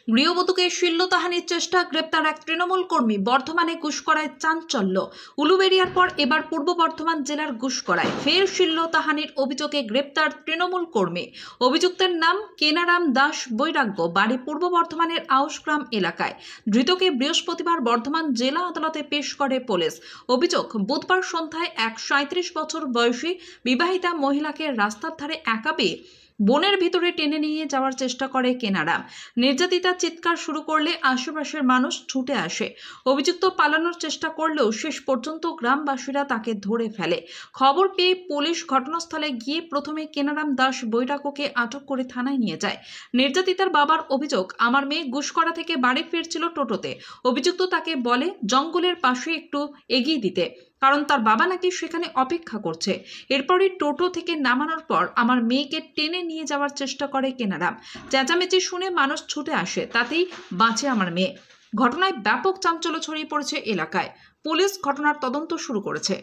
গৃহবধূকে শ্লীলতাহানির চেষ্টা, গ্রেপ্তার এক তৃণমূল কর্মী। বর্ধমানে ঘুষকরায় চাঞ্চল্য। উলুবেড়িয়ার পর এবার পূর্ব বর্ধমান জেলার ঘুষকরায় ফের শ্লীলতাহানির অভিযোগে গ্রেপ্তার তৃণমূল কর্মী। অভিযুক্তের নাম কেনারাম দাস বৈরাগ্য, বাড়ি পূর্ব বর্ধমানের আউশগ্রাম এলাকায়। ধৃতকে বৃহস্পতিবার বর্ধমান জেলা আদালতে পেশ করে পুলিশ। অভিযোগ, বুধবার সন্ধ্যায় এক 37 বছর বয়সী বিবাহিতা মহিলাকে রাস্তার ধারে একা পেয়ে বনের ভিতরে টেনে নিয়ে যাওয়ার চেষ্টা করে কেনারাম। নির্যাতিতা চিৎকার শুরু করলে আশেপাশের মানুষ ছুটে আসে। অভিযুক্ত পালানোর চেষ্টা করলেও শেষ পর্যন্ত গ্রামবাসীরা তাকে ধরে ফেলে। খবর পেয়ে পুলিশ ঘটনাস্থলে গিয়ে প্রথমে কেনারাম দাস বৈরাগ্যকে আটক করে থানায় নিয়ে যায়। নির্যাতিতার বাবার অভিযোগ, আমার মেয়ে ঘুষকরা থেকে বাড়ি ফিরছিল টোটোতে। অভিযুক্ত তাকে বলে জঙ্গলের পাশে একটু এগিয়ে দিতে, কারণ তার বাবা নাকি সেখানে অপেক্ষা করছে। এরপরই টোটো থেকে নামানোর পর আমার মেয়েকে টেনে নিয়ে যাওয়ার চেষ্টা করে কেনারাম। চেঁচামেচি শুনে মানুষ ছুটে আসে, তাতেই বাঁচে আমার মেয়ে। ঘটনায় ব্যাপক চাঞ্চল্য ছড়িয়ে পড়েছে এলাকায়। পুলিশ ঘটনার তদন্ত শুরু করেছে।